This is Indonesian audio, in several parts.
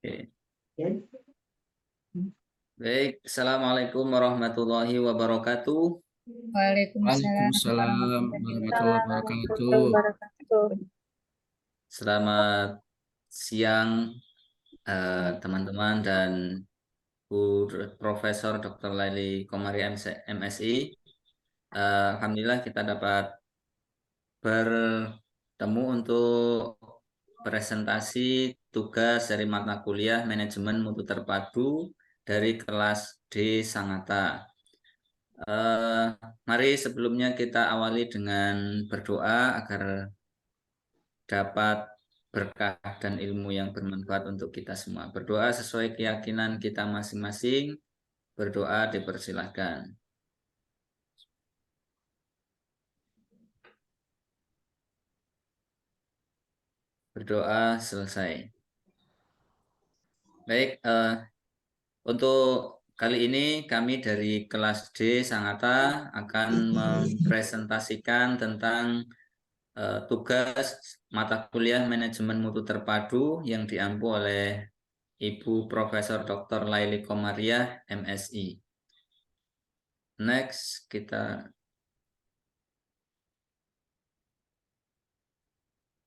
Oke. Baik, Assalamualaikum warahmatullahi wabarakatuh. Waalaikumsalam Waalaikumsalam warahmatullahi wabarakatuh. wabarakatuh. Selamat siang teman-teman dan Bu Profesor Dr. Laili Komari MSI. Alhamdulillah kita dapat bertemu untuk presentasi tugas dari mata kuliah Manajemen Mutu Terpadu dari kelas D Sangatta. Mari sebelumnya kita awali dengan berdoa agar dapat berkah dan ilmu yang bermanfaat untuk kita semua. Berdoa sesuai keyakinan kita masing-masing. Berdoa dipersilahkan. Berdoa selesai. Baik, untuk kali ini kami dari kelas D Sangatta akan mempresentasikan tentang tugas mata kuliah Manajemen Mutu Terpadu yang diampu oleh Ibu Profesor Dr. Laili Komariah MSI. Next,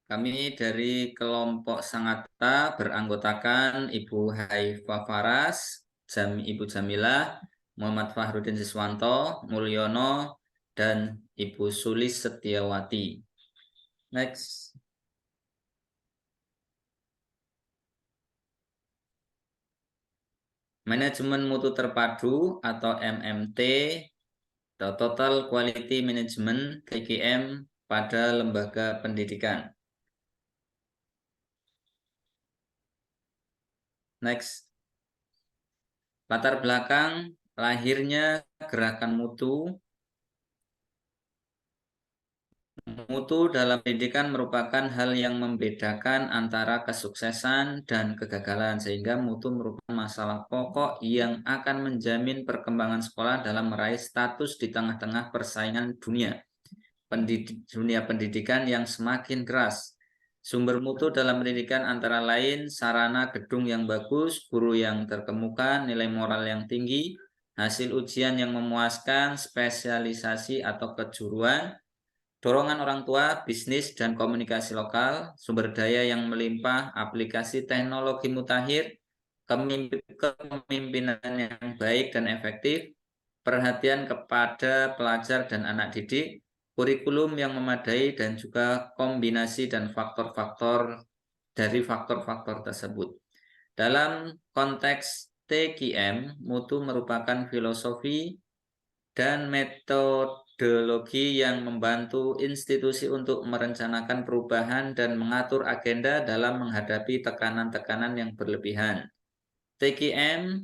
kami dari kelompok Sangatta beranggotakan Ibu Haifa Faras, Ibu Jamilah, Muhammad Fahrudin Siswanto, Mulyono, dan Ibu Sulis Setiawati. Next. Manajemen Mutu Terpadu atau MMT atau Total Quality Management TQM pada lembaga pendidikan. Next. Latar belakang lahirnya gerakan mutu. Mutu dalam pendidikan merupakan hal yang membedakan antara kesuksesan dan kegagalan, sehingga mutu merupakan masalah pokok yang akan menjamin perkembangan sekolah dalam meraih status di tengah-tengah persaingan dunia pendidikan yang semakin keras. Sumber mutu dalam pendidikan antara lain sarana gedung yang bagus, guru yang terkemuka, nilai moral yang tinggi, hasil ujian yang memuaskan, spesialisasi atau kejuruan, dorongan orang tua, bisnis dan komunikasi lokal, sumber daya yang melimpah, aplikasi teknologi mutakhir, kepemimpinan yang baik dan efektif, perhatian kepada pelajar dan anak didik, kurikulum yang memadai, dan juga kombinasi dan faktor-faktor dari faktor-faktor tersebut. Dalam konteks TQM, mutu merupakan filosofi dan metodologi yang membantu institusi untuk merencanakan perubahan dan mengatur agenda dalam menghadapi tekanan-tekanan yang berlebihan. TQM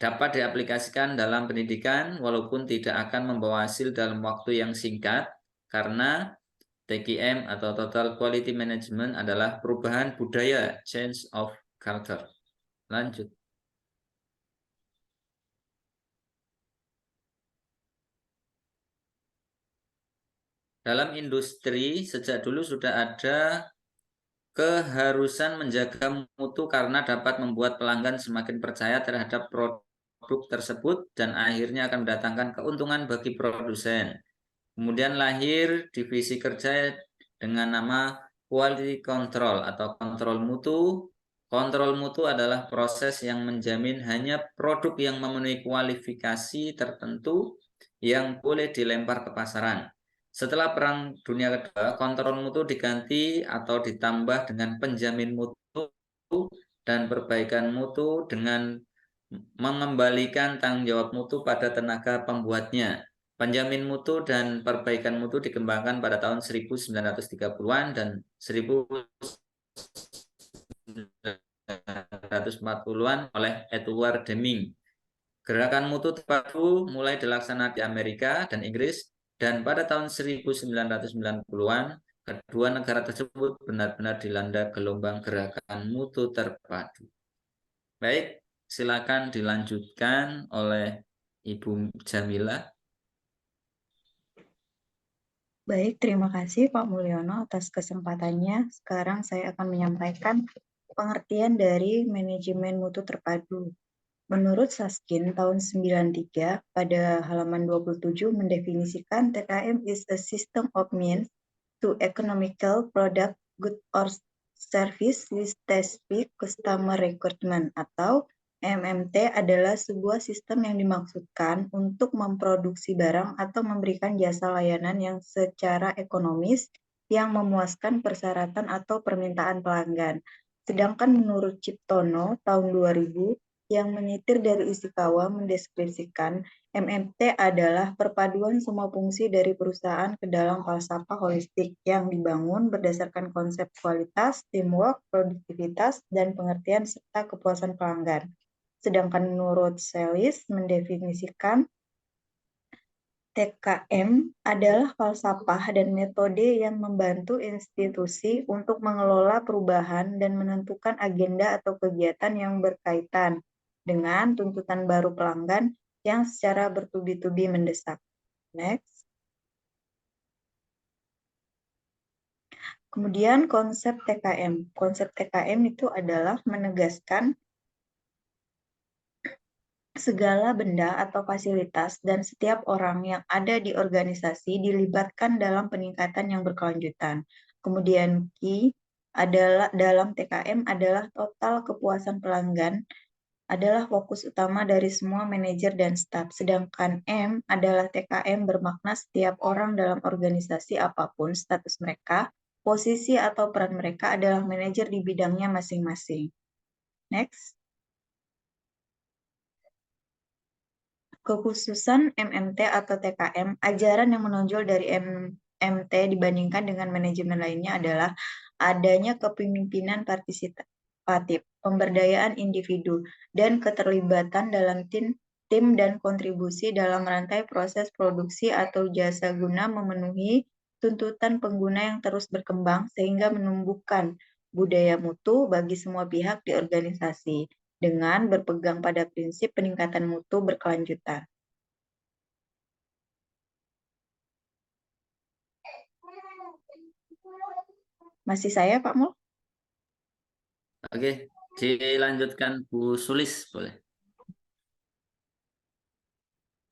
dapat diaplikasikan dalam pendidikan walaupun tidak akan membawa hasil dalam waktu yang singkat karena TQM atau Total Quality Management adalah perubahan budaya, change of culture. Lanjut. Dalam industri sejak dulu sudah ada keharusan menjaga mutu karena dapat membuat pelanggan semakin percaya terhadap produk tersebut dan akhirnya akan mendatangkan keuntungan bagi produsen. Kemudian lahir divisi kerja dengan nama Quality Control atau kontrol mutu. Kontrol mutu adalah proses yang menjamin hanya produk yang memenuhi kualifikasi tertentu yang boleh dilempar ke pasaran. Setelah Perang Dunia Kedua, kontrol mutu diganti atau ditambah dengan penjamin mutu dan perbaikan mutu dengan mengembalikan tanggung jawab mutu pada tenaga pembuatnya. Penjamin mutu dan perbaikan mutu dikembangkan pada tahun 1930-an dan 1940-an oleh Edward Deming. Gerakan mutu terpadu mulai dilaksanakan di Amerika dan Inggris dan pada tahun 1990-an kedua negara tersebut benar-benar dilanda gelombang gerakan mutu terpadu. Baik, silakan dilanjutkan oleh Ibu Jamilah. Baik, terima kasih Pak Mulyono atas kesempatannya. Sekarang saya akan menyampaikan pengertian dari manajemen mutu terpadu. Menurut Saskin tahun 93 pada halaman 27 mendefinisikan TKM is a system of means to economical product, good or service with specific customer requirement atau MMT adalah sebuah sistem yang dimaksudkan untuk memproduksi barang atau memberikan jasa layanan yang secara ekonomis yang memuaskan persyaratan atau permintaan pelanggan. Sedangkan menurut Ciptono tahun 2000 yang menyitir dari Ishikawa mendeskripsikan MMT adalah perpaduan semua fungsi dari perusahaan ke dalam falsafah holistik yang dibangun berdasarkan konsep kualitas, teamwork, produktivitas, dan pengertian serta kepuasan pelanggan. Sedangkan menurut Sellis mendefinisikan TKM adalah falsafah dan metode yang membantu institusi untuk mengelola perubahan dan menentukan agenda atau kegiatan yang berkaitan dengan tuntutan baru pelanggan yang secara bertubi-tubi mendesak. Next. Kemudian konsep TKM. Konsep TKM itu adalah menegaskan segala benda atau fasilitas dan setiap orang yang ada di organisasi dilibatkan dalam peningkatan yang berkelanjutan. Kemudian Q adalah dalam TKM adalah total kepuasan pelanggan adalah fokus utama dari semua manajer dan staf. Sedangkan M adalah TKM bermakna setiap orang dalam organisasi apapun status mereka, posisi atau peran mereka adalah manajer di bidangnya masing-masing. Next. Kekhususan MMT atau TKM, ajaran yang menonjol dari MMT dibandingkan dengan manajemen lainnya adalah adanya kepemimpinan partisipatif, pemberdayaan individu, dan keterlibatan dalam tim dan kontribusi dalam rantai proses produksi atau jasa guna memenuhi tuntutan pengguna yang terus berkembang sehingga menumbuhkan budaya mutu bagi semua pihak di organisasi dengan berpegang pada prinsip peningkatan mutu berkelanjutan. Masih saya, Pak Mul? Oke, dilanjutkan Bu Sulis, boleh.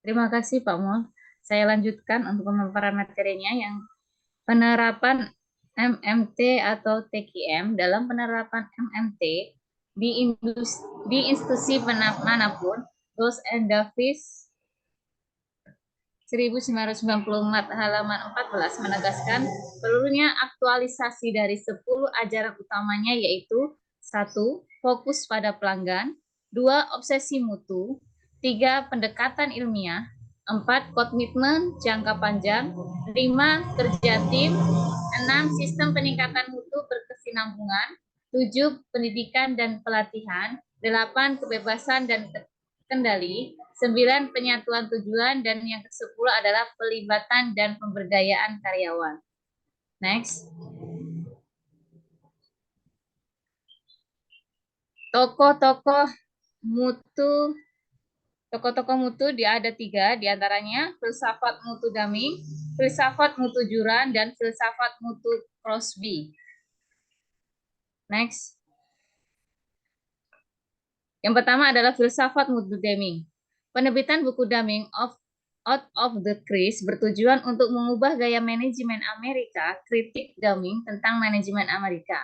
Terima kasih Pak Mul. Saya lanjutkan untuk pemaparan materinya yang penerapan MMT atau TKM. Dalam penerapan MMT di institusi manapun, Rose and Davis 1994 halaman 14 menegaskan perlunya aktualisasi dari 10 ajaran utamanya yaitu 1. Fokus pada pelanggan, 2. Obsesi mutu, 3. Pendekatan ilmiah, 4. Komitmen jangka panjang, 5. Kerja tim, 6. Sistem peningkatan mutu berkesinambungan, 7. Pendidikan dan pelatihan, 8. Kebebasan dan kendali, 9. Penyatuan tujuan, dan yang ke-10 adalah pelibatan dan pemberdayaan karyawan. Next. Tokoh-tokoh mutu ada 3, diantaranya filsafat mutu Deming, filsafat mutu Juran, dan filsafat mutu Crosby. Next. Yang pertama adalah filsafat mutu Deming. Penerbitan buku Deming Out of the Crease bertujuan untuk mengubah gaya manajemen Amerika, kritik Deming tentang manajemen Amerika.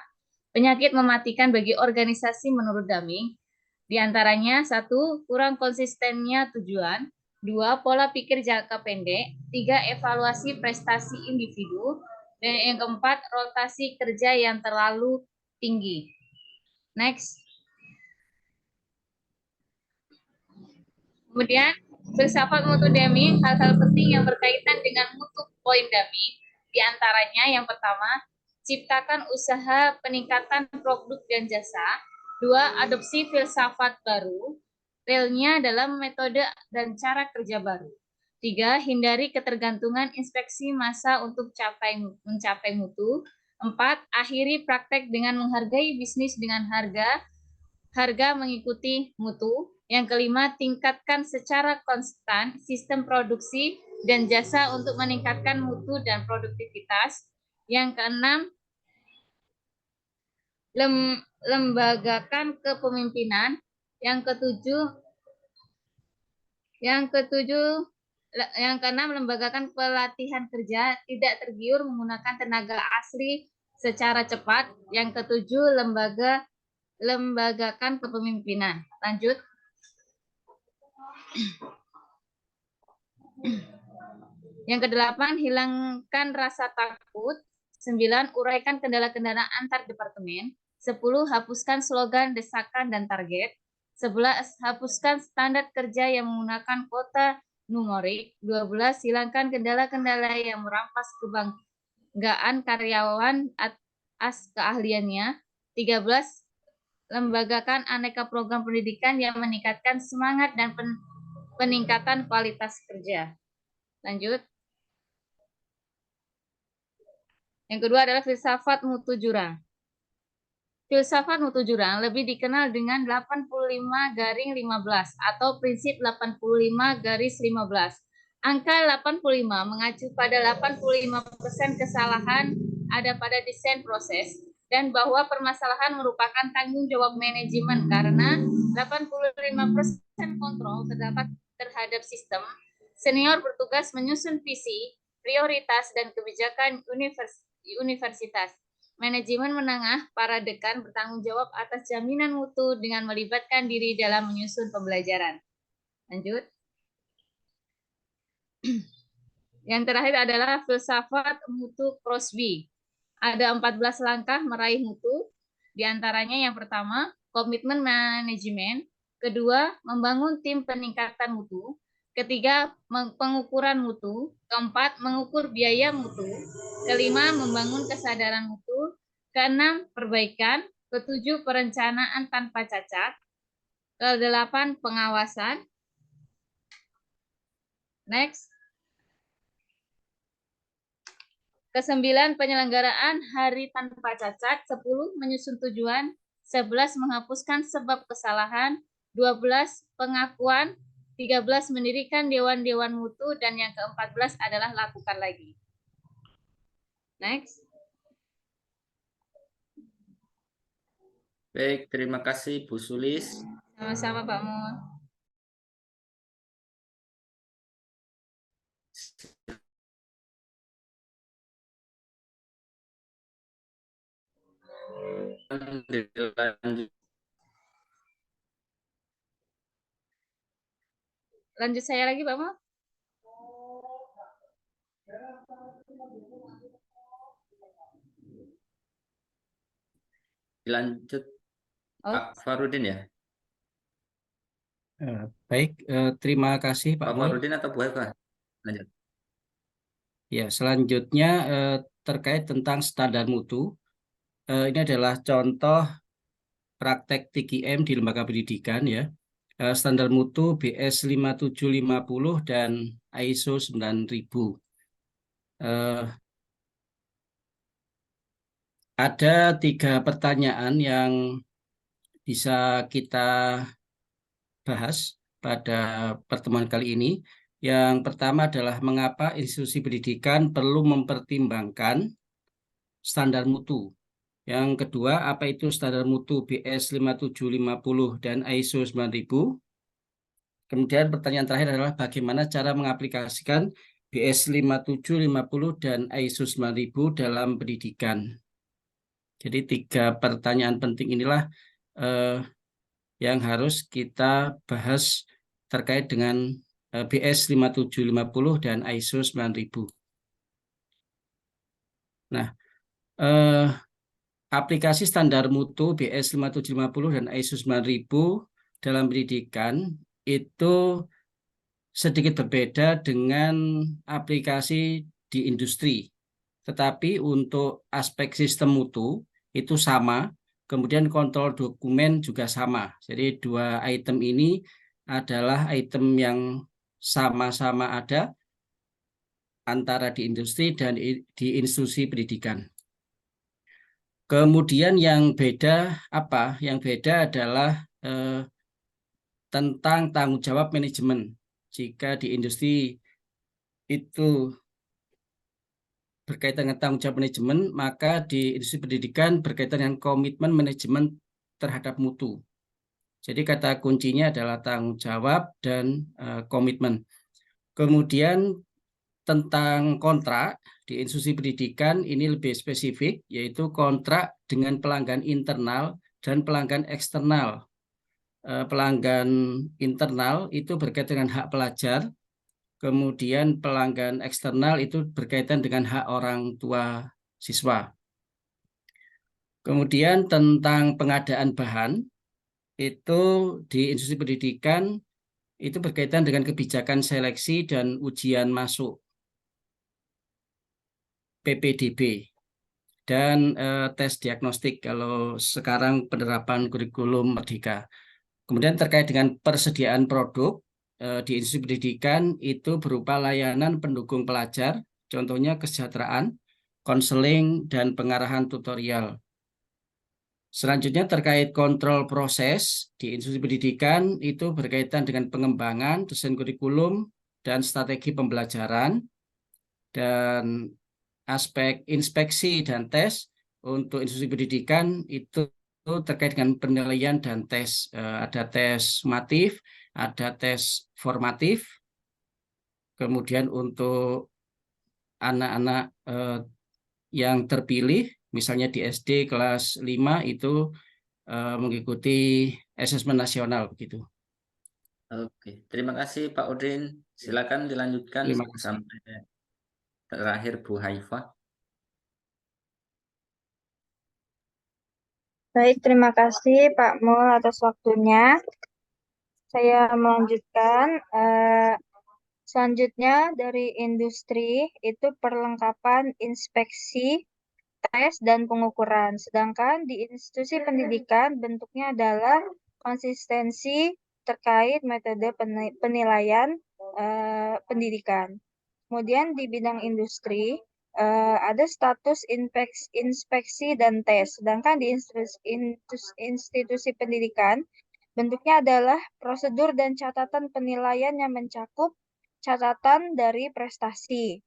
Penyakit mematikan bagi organisasi menurut Deming, diantaranya 1. Kurang konsistennya tujuan, 2. Pola pikir jangka pendek, 3. Evaluasi prestasi individu, dan yang keempat, rotasi kerja yang terlalu tinggi. Next. Kemudian, filsafat mutu Deming, hal-hal penting yang berkaitan dengan mutu poin Deming, diantaranya yang pertama, ciptakan usaha peningkatan produk dan jasa, 2. Adopsi filsafat baru, realnya dalam metode dan cara kerja baru, 3. Hindari ketergantungan inspeksi massa untuk mencapai mutu, 4. Akhiri praktek dengan menghargai bisnis dengan harga mengikuti mutu. Yang kelima, tingkatkan secara konstan sistem produksi dan jasa untuk meningkatkan mutu dan produktivitas. Yang keenam, lembagakan kepemimpinan. Yang keenam, lembagakan pelatihan kerja, tidak tergiur menggunakan tenaga asli secara cepat. Yang ketujuh, lembagakan kepemimpinan. Lanjut. Yang kedelapan, hilangkan rasa takut. 9, uraikan kendala-kendala antar departemen. 10, hapuskan slogan, desakan, dan target. 11, hapuskan standar kerja yang menggunakan kota numerik. 12, hilangkan kendala-kendala yang merampas kebanggaan karyawan atas keahliannya. 13, lembagakan aneka program pendidikan yang meningkatkan semangat dan peningkatan kualitas kerja. Lanjut. Yang kedua adalah filsafat mutu jurang. Filsafat mutu jurang lebih dikenal dengan 85-15 atau prinsip 85-15. Angka 85 mengacu pada 85% kesalahan ada pada desain proses dan bahwa permasalahan merupakan tanggung jawab manajemen karena 85% kontrol terdapat terhadap sistem. Senior bertugas menyusun visi, prioritas, dan kebijakan universitas. Manajemen menengah, para dekan bertanggung jawab atas jaminan mutu dengan melibatkan diri dalam menyusun pembelajaran. Lanjut. Yang terakhir adalah filsafat mutu Crosby. Ada 14 langkah meraih mutu. Di antaranya yang pertama, komitmen manajemen. Kedua, membangun tim peningkatan mutu. Ketiga, pengukuran mutu. Keempat, mengukur biaya mutu. Kelima, membangun kesadaran mutu. Keenam, perbaikan. Ketujuh, perencanaan tanpa cacat. Kedelapan, pengawasan. Next. Kesembilan, penyelenggaraan hari tanpa cacat. 10, menyusun tujuan. 11, menghapuskan sebab kesalahan. 12, pengakuan. 13, mendirikan dewan-dewan mutu, dan yang ke-14 adalah lakukan lagi. Next. Baik, terima kasih Bu Sulis. Sama-sama Pak Mun. Lanjut saya lagi Pak Mun. Dilanjut Pak Farudin ya. Baik, terima kasih Pak Pak Nur. Farudin atau Bu Eva? Lanjut. Ya, selanjutnya terkait tentang standar mutu. Ini adalah contoh praktek TKM di lembaga pendidikan ya. Standar mutu BS 5750 dan ISO 9000. Ada 3 pertanyaan yang bisa kita bahas pada pertemuan kali ini. Yang pertama adalah mengapa institusi pendidikan perlu mempertimbangkan standar mutu. Yang kedua, apa itu standar mutu BS 5750 dan ISO 9000? Kemudian pertanyaan terakhir adalah bagaimana cara mengaplikasikan BS 5750 dan ISO 9000 dalam pendidikan. Jadi 3 pertanyaan penting inilah yang harus kita bahas terkait dengan BS 5750 dan ISO 9000. Nah, aplikasi standar mutu BS 5750 dan ISO 9000 dalam pendidikan itu sedikit berbeda dengan aplikasi di industri. Tetapi untuk aspek sistem mutu itu sama, kemudian kontrol dokumen juga sama. Jadi 2 item ini adalah item yang sama-sama ada antara di industri dan di institusi pendidikan. Kemudian yang beda apa? Yang beda adalah tentang tanggung jawab manajemen. Jika di industri itu berkaitan dengan tanggung jawab manajemen, maka di industri pendidikan berkaitan dengan komitmen manajemen terhadap mutu. Jadi kata kuncinya adalah tanggung jawab dan komitmen. Kemudian tentang kontrak di institusi pendidikan ini lebih spesifik, yaitu kontrak dengan pelanggan internal dan pelanggan eksternal. Pelanggan internal itu berkaitan dengan hak pelajar, kemudian pelanggan eksternal itu berkaitan dengan hak orang tua siswa. Kemudian tentang pengadaan bahan, itu di institusi pendidikan itu berkaitan dengan kebijakan seleksi dan ujian masuk PPDB dan tes diagnostik kalau sekarang penerapan kurikulum Merdeka. Kemudian terkait dengan persediaan produk di institusi pendidikan itu berupa layanan pendukung pelajar, contohnya kesejahteraan, konseling, dan pengarahan tutorial. Selanjutnya terkait kontrol proses di institusi pendidikan itu berkaitan dengan pengembangan, desain kurikulum, dan strategi pembelajaran. Dan aspek inspeksi dan tes untuk institusi pendidikan itu terkait dengan penilaian dan tes. Ada tes sumatif, ada tes formatif. Kemudian untuk anak-anak yang terpilih, misalnya di SD kelas 5 itu mengikuti asesmen nasional begitu. Oke, terima kasih Pak Udin. Silakan dilanjutkan Terima kasih. sampai terakhir Bu Haifah. Baik, terima kasih Pak Mul atas waktunya. Saya melanjutkan. Selanjutnya dari industri itu perlengkapan inspeksi, tes, dan pengukuran. Sedangkan di institusi pendidikan bentuknya adalah konsistensi terkait metode penilaian pendidikan. Kemudian di bidang industri ada status inspeksi dan tes. Sedangkan di institusi pendidikan bentuknya adalah prosedur dan catatan penilaian yang mencakup catatan dari prestasi.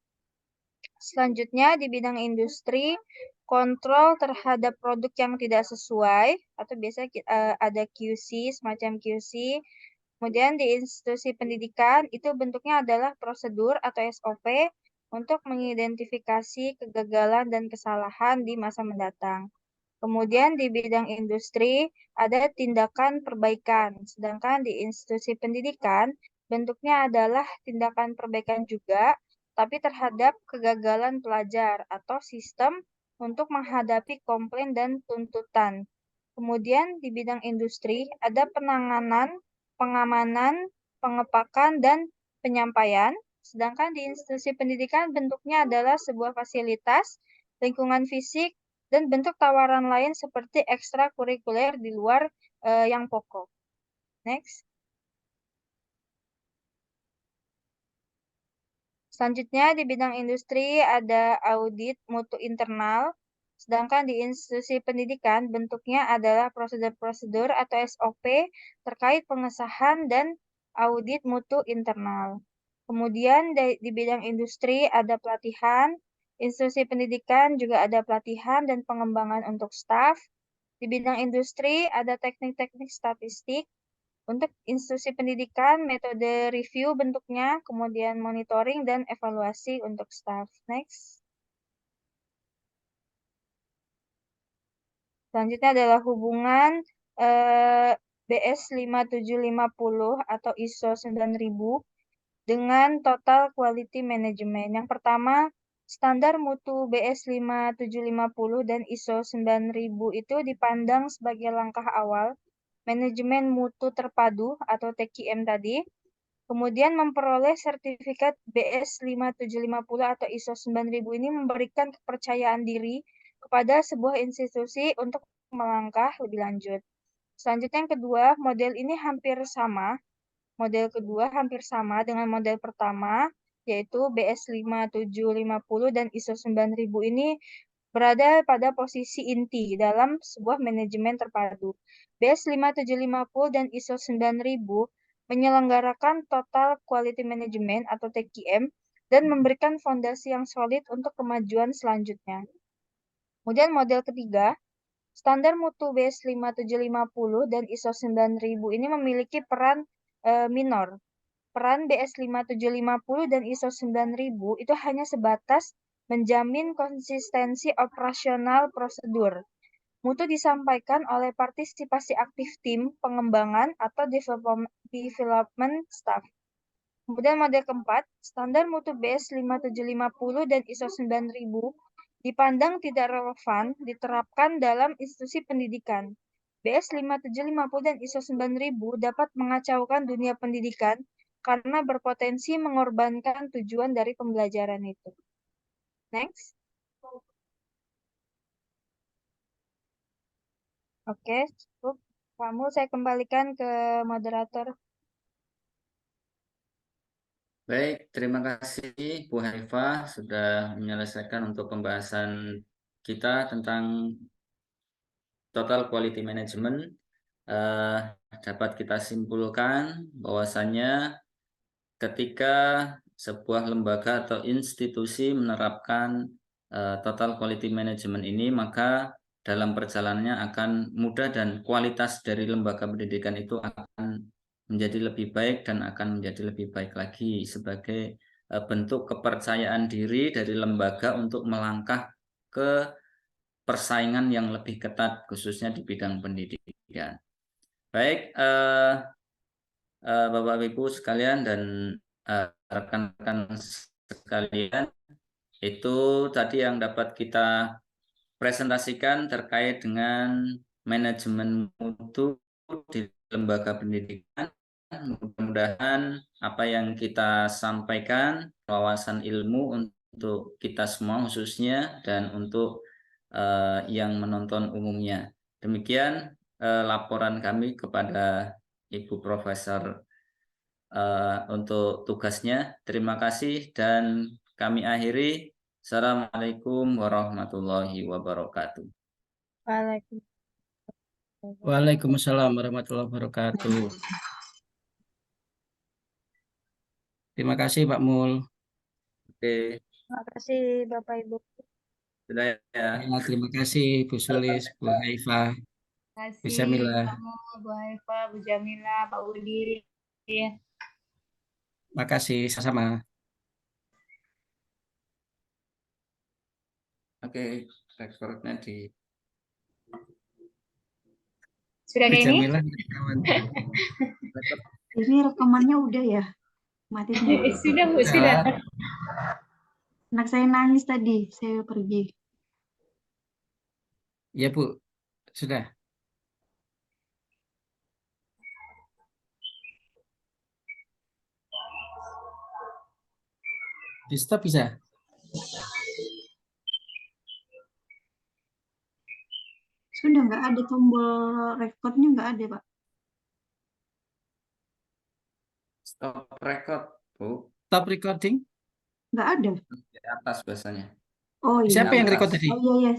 Selanjutnya di bidang industri, kontrol terhadap produk yang tidak sesuai atau biasanya ada QC, semacam QC. Kemudian di institusi pendidikan itu bentuknya adalah prosedur atau SOP untuk mengidentifikasi kegagalan dan kesalahan di masa mendatang. Kemudian di bidang industri ada tindakan perbaikan, sedangkan di institusi pendidikan bentuknya adalah tindakan perbaikan juga, tapi terhadap kegagalan pelajar atau sistem untuk menghadapi komplain dan tuntutan. Kemudian di bidang industri ada penanganan, pengamanan, pengepakan, dan penyampaian, sedangkan di institusi pendidikan bentuknya adalah sebuah fasilitas, lingkungan fisik, dan bentuk tawaran lain seperti ekstrakurikuler di luar yang pokok. Next. Selanjutnya di bidang industri ada audit mutu internal, sedangkan di institusi pendidikan bentuknya adalah prosedur-prosedur atau SOP terkait pengesahan dan audit mutu internal. Kemudian di bidang industri ada pelatihan, institusi pendidikan juga ada pelatihan dan pengembangan untuk staf. Di bidang industri ada teknik-teknik statistik. Untuk institusi pendidikan, metode review bentuknya, kemudian monitoring dan evaluasi untuk staf. Next. Selanjutnya adalah hubungan BS 5750 atau ISO 9000 dengan Total Quality Management. Yang pertama, standar mutu BS 5750 dan ISO 9000 itu dipandang sebagai langkah awal manajemen mutu terpadu atau TQM tadi. Kemudian memperoleh sertifikat BS 5750 atau ISO 9000 ini memberikan kepercayaan diri kepada sebuah institusi untuk melangkah lebih lanjut. Selanjutnya yang kedua, model ini hampir sama. Model kedua hampir sama dengan model pertama, yaitu BS 5750 dan ISO 9000 ini berada pada posisi inti dalam sebuah manajemen terpadu. BS 5750 dan ISO 9000 menyelenggarakan Total Quality Management atau TQM dan memberikan fondasi yang solid untuk kemajuan selanjutnya. Kemudian model ketiga, standar mutu BS 5750 dan ISO 9000 ini memiliki peran minor. Peran BS 5750 dan ISO 9000 itu hanya sebatas menjamin konsistensi operasional prosedur. Mutu disampaikan oleh partisipasi aktif tim pengembangan atau development staff. Kemudian model keempat, standar mutu BS 5750 dan ISO 9000 dipandang tidak relevan diterapkan dalam institusi pendidikan. BS 5750 dan ISO 9000 dapat mengacaukan dunia pendidikan karena berpotensi mengorbankan tujuan dari pembelajaran itu. Next. Oke, cukup. Kamu saya kembalikan ke moderator. Baik, terima kasih Bu Hanifah sudah menyelesaikan untuk pembahasan kita tentang total quality management. Dapat kita simpulkan bahwasannya ketika sebuah lembaga atau institusi menerapkan total quality management ini, maka dalam perjalanannya akan mudah dan kualitas dari lembaga pendidikan itu akan menjadi lebih baik dan akan menjadi lebih baik lagi sebagai bentuk kepercayaan diri dari lembaga untuk melangkah ke persaingan yang lebih ketat khususnya di bidang pendidikan. Baik, Bapak Ibu sekalian dan rekan-rekan sekalian, itu tadi yang dapat kita presentasikan terkait dengan manajemen mutu di lembaga pendidikan. Mudah-mudahan apa yang kita sampaikan wawasan ilmu untuk kita semua khususnya dan untuk yang menonton umumnya. Demikian laporan kami kepada Ibu Profesor untuk tugasnya. Terima kasih dan kami akhiri. Assalamualaikum warahmatullahi wabarakatuh. Waalaikumsalam warahmatullahi wabarakatuh. Terima kasih Pak Mul. Oke, Terima kasih Bapak Ibu. sudah ya. Ya, terima kasih Bu Sulis, Bu Haifah, Terima Bu kasih Jamila. kamu, Bu Haifah, Bu Jamila, Pak Udi. Terima kasih sama-sama. Oke, rekornya di Sudah Bu kayak ini? Jamila. Ini rekamannya udah ya? Matinya. Sudah, Bu, sudah. Anak saya nangis tadi, saya pergi. Ya Bu, sudah. Di stop bisa? Sudah nggak ada tombol rekodnya, nggak ada Pak. stop record, Bu. Stop recording? Nggak ada. Di atas biasanya. Oh iya. Siapa yang record tadi? Oh iya, iya.